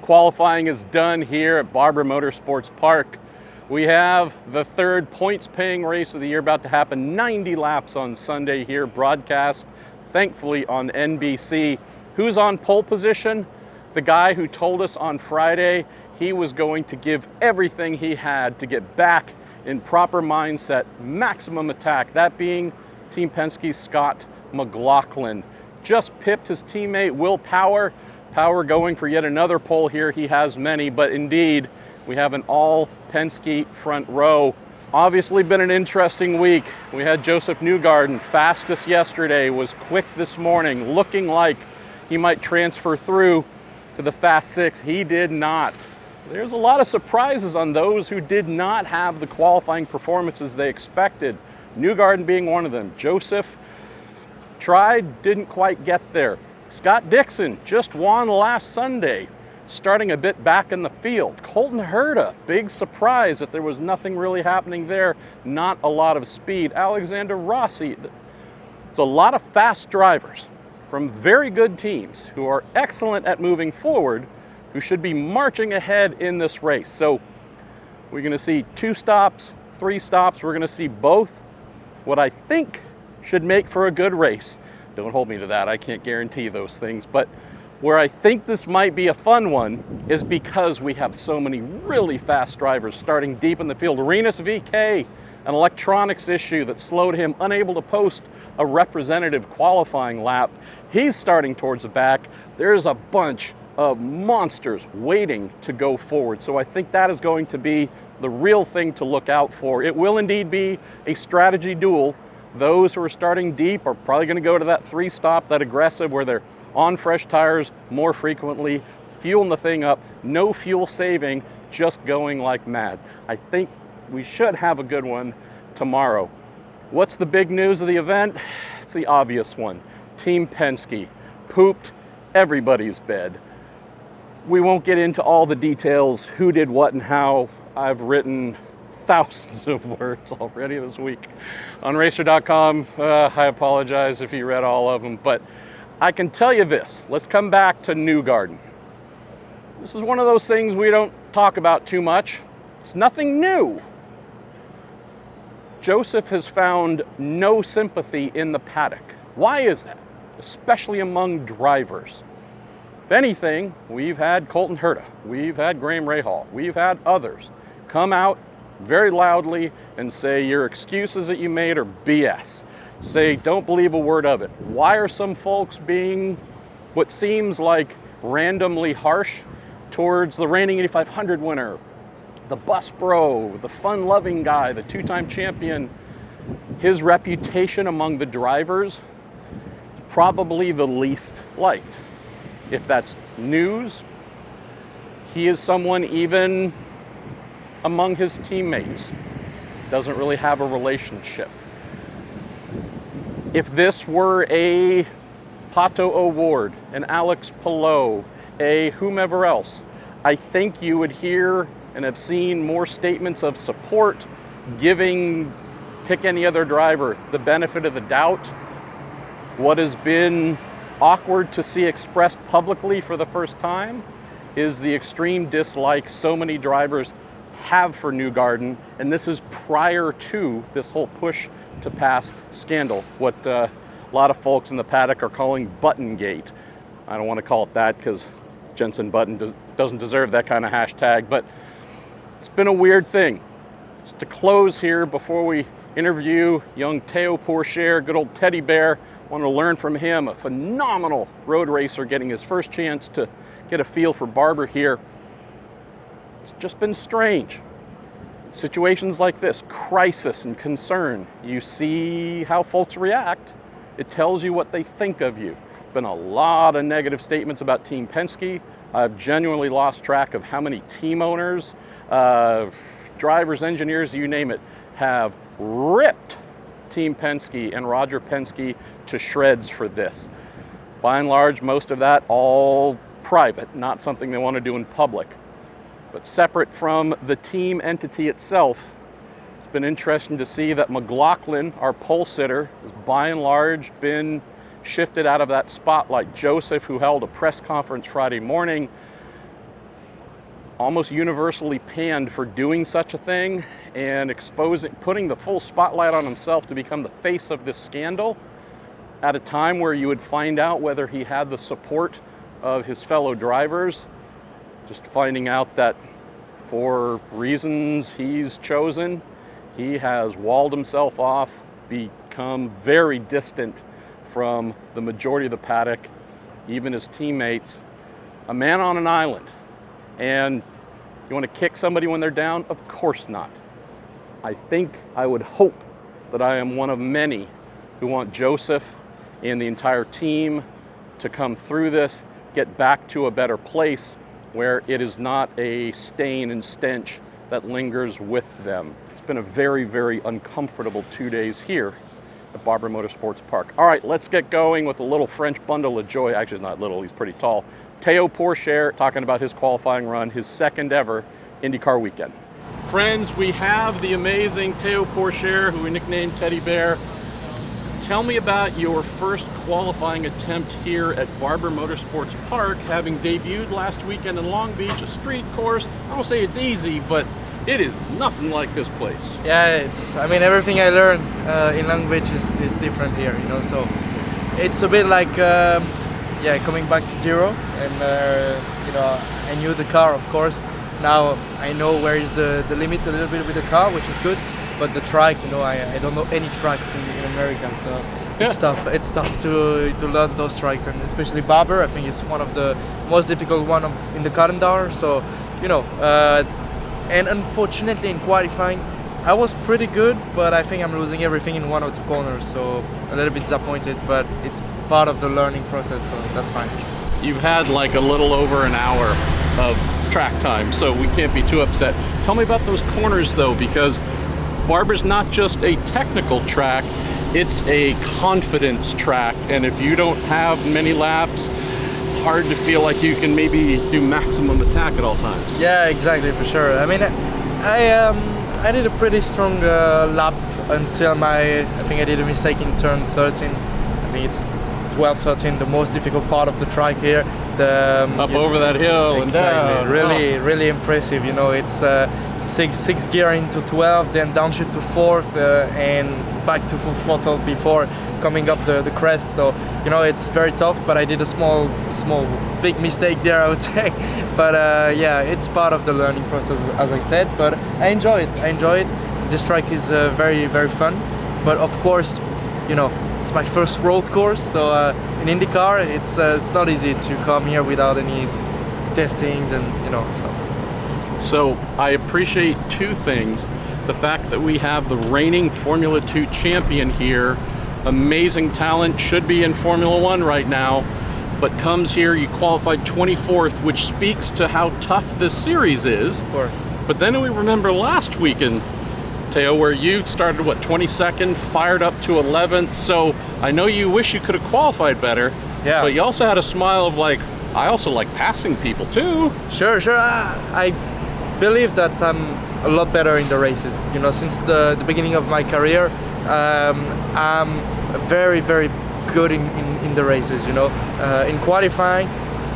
Qualifying is done here at Barber Motorsports Park. We have the third points-paying race of the year about to happen. 90 laps on Sunday here, broadcast, thankfully, on NBC. Who's on pole position? The guy who told us on Friday he was going to give everything he had to get back in proper mindset, maximum attack, that being Team Penske's Scott McLaughlin. Just pipped his teammate Will Power going for yet another pole here. He has many, but indeed, we have an all Penske front row. Obviously been an interesting week. We had Joseph Newgarden, fastest yesterday, was quick this morning, looking like he might transfer through to the Fast Six. He did not. There's a lot of surprises on those who did not have the qualifying performances they expected. Newgarden being one of them. Joseph tried, didn't quite get there. Scott Dixon just won last Sunday, starting a bit back in the field. Colton Herta, big surprise that there was nothing really happening there. Not a lot of speed. Alexander Rossi. It's a lot of fast drivers from very good teams who are excellent at moving forward, who should be marching ahead in this race. So we're going to see 2 stops, 3 stops. We're going to see both. What I think should make for a good race. Don't hold me to that. I can't guarantee those things. But where I think this might be a fun one is because we have so many really fast drivers starting deep in the field. Rinus VeeKay, an electronics issue that slowed him, unable to post a representative qualifying lap. He's starting towards the back. There's a bunch of monsters waiting to go forward. So I think that is going to be the real thing to look out for. It will indeed be a strategy duel. Those who are starting deep are probably going to go to that 3-stop, that aggressive, where they're on fresh tires more frequently, fueling the thing up, no fuel saving, just going like mad. I think we should have a good one tomorrow. What's the big news of the event? It's the obvious one. Team Penske pooped everybody's bed. We won't get into all the details, who did what and how. I've written thousands of words already this week on racer.com. I apologize if you read all of them, but I can tell you this. Let's come back to Newgarden. This is one of those things we don't talk about too much. It's nothing new. Joseph has found no sympathy in the paddock. Why is that? Especially among drivers. If anything, we've had Colton Herta, we've had Graham Rahal, we've had others come out very loudly and say your excuses that you made are BS. Say don't believe a word of it. Why are some folks being what seems like randomly harsh towards the reigning Indy 500 winner, the bus bro, the fun-loving guy, the 2-time champion? His reputation among the drivers, probably the least liked. If that's news, he is someone even among his teammates doesn't really have a relationship. If this were a Pato O'Ward, an Alex Palou, a whomever else, I think you would hear and have seen more statements of support, giving, pick any other driver, the benefit of the doubt. What has been awkward to see expressed publicly for the first time is the extreme dislike so many drivers have for Newgarden, and this is prior to this whole push to pass scandal, what a lot of folks in the paddock are calling Buttongate. I don't want to call it that because Jensen Button doesn't deserve that kind of hashtag, but it's been a weird thing. Just to close here before we interview young Théo Pourchaire, good old teddy bear. Want to learn from him, a phenomenal road racer getting his first chance to get a feel for Barber here. It's just been strange. Situations like this, crisis and concern, you see how folks react. It tells you what they think of you. Been a lot of negative statements about Team Penske. I've genuinely lost track of how many team owners, drivers, engineers, you name it, have ripped Team Penske and Roger Penske to shreds for this. By and large, most of that all private, not something they want to do in public. But separate from the team entity itself, it's been interesting to see that McLaughlin, our pole sitter, has by and large been shifted out of that spotlight. Joseph, who held a press conference Friday morning, almost universally panned for doing such a thing and putting the full spotlight on himself to become the face of this scandal at a time where you would find out whether he had the support of his fellow drivers. Just finding out that for reasons he's chosen, he has walled himself off, become very distant from the majority of the paddock, even his teammates, a man on an island. And you want to kick somebody when they're down? Of course not. I would hope that I am one of many who want Joseph and the entire team to come through this, get back to a better place where it is not a stain and stench that lingers with them. It's been a very, very uncomfortable 2 days here at Barber Motorsports Park. All right, let's get going with a little French bundle of joy. Actually, not little, he's pretty tall. Théo Pourchaire talking about his qualifying run, his second ever IndyCar weekend. Friends, we have the amazing Théo Pourchaire, who we nicknamed Teddy Bear. Tell me about your first qualifying attempt here at Barber Motorsports Park, having debuted last weekend in Long Beach, a street course. I won't say it's easy, but it is nothing like this place. Yeah, everything I learned in Long Beach is different here, so it's a bit like, coming back to zero, and, I knew the car, of course. Now I know where is the limit a little bit with the car, which is good. But the track, I don't know any tracks in America, so yeah. It's tough to learn those tracks, and especially Barber. I think it's one of the most difficult one in the calendar. So, and unfortunately in qualifying, I was pretty good, but I think I'm losing everything in one or two corners. So a little bit disappointed, but it's part of the learning process, so that's fine. You've had like a little over an hour of track time, so we can't be too upset. Tell me about those corners though, because Barber's not just a technical track, it's a confidence track, and if you don't have many laps, it's hard to feel like you can maybe do maximum attack at all times. Yeah, exactly, for sure. I mean, I did a pretty strong lap until I think I did a mistake in turn 13. I think it's 12, 13, the most difficult part of the track here. Up over that hill exactly, and down. Really impressive. It's six gear into 12, then downshift to 4th, and back to full throttle before coming up the crest. So it's very tough, but I did a small big mistake there, I would say. But it's part of the learning process, as I said. But I enjoy it. This track is very, very fun. But of course, it's my first road course, so in IndyCar it's not easy to come here without any testings and stuff. So I appreciate two things. The fact that we have the reigning Formula 2 champion here, amazing talent, should be in Formula 1 right now, but comes here, you qualified 24th, which speaks to how tough this series is. Of course. But then we remember last weekend, Théo, where you started, 22nd, fired up to 11th, so I know you wish you could have qualified better, yeah. But you also had a smile of like, I also like passing people too. Sure. I believe that I'm a lot better in the races. Since the beginning of my career, I'm very, very good in the races. In qualifying,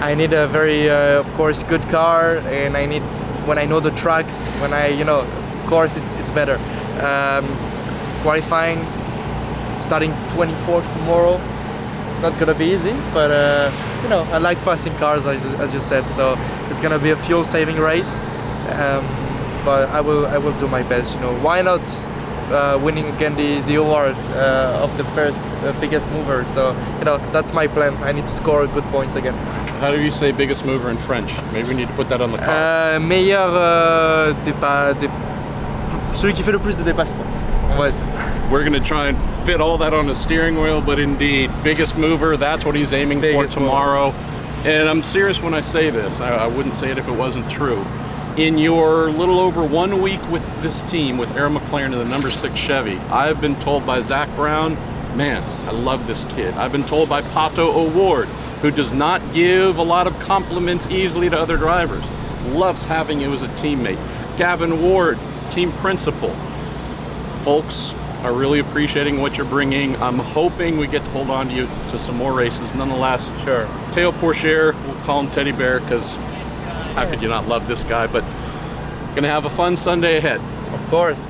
I need a very, of course, good car, and I need, when I know the tracks, when of course, it's better. Qualifying, starting 24th tomorrow. It's not gonna be easy, but I like passing cars, as you said. So it's gonna be a fuel-saving race. But I will do my best. Why not winning again the award of the first biggest mover? So that's my plan. I need to score good points again. How do you say biggest mover in French? Maybe we need to put that on the car. Meilleur celui qui fait le plus de dépassement. We're going to try and fit all that on the steering wheel, but indeed, biggest mover, that's what he's aiming for tomorrow. And I'm serious when I say this. I wouldn't say it if it wasn't true. In your little over 1 week with this team, with Aaron McLaren in the number 6 Chevy, I've been told by Zach Brown, man, I love this kid. I've been told by Pato O'Ward, who does not give a lot of compliments easily to other drivers, loves having you as a teammate. Gavin Ward, team principal. Folks are really appreciating what you're bringing. I'm hoping we get to hold on to you to some more races nonetheless. Sure. Théo Pourchaire, we'll call him Teddy Bear because how could you not love this guy? But gonna have a fun Sunday ahead. Of course.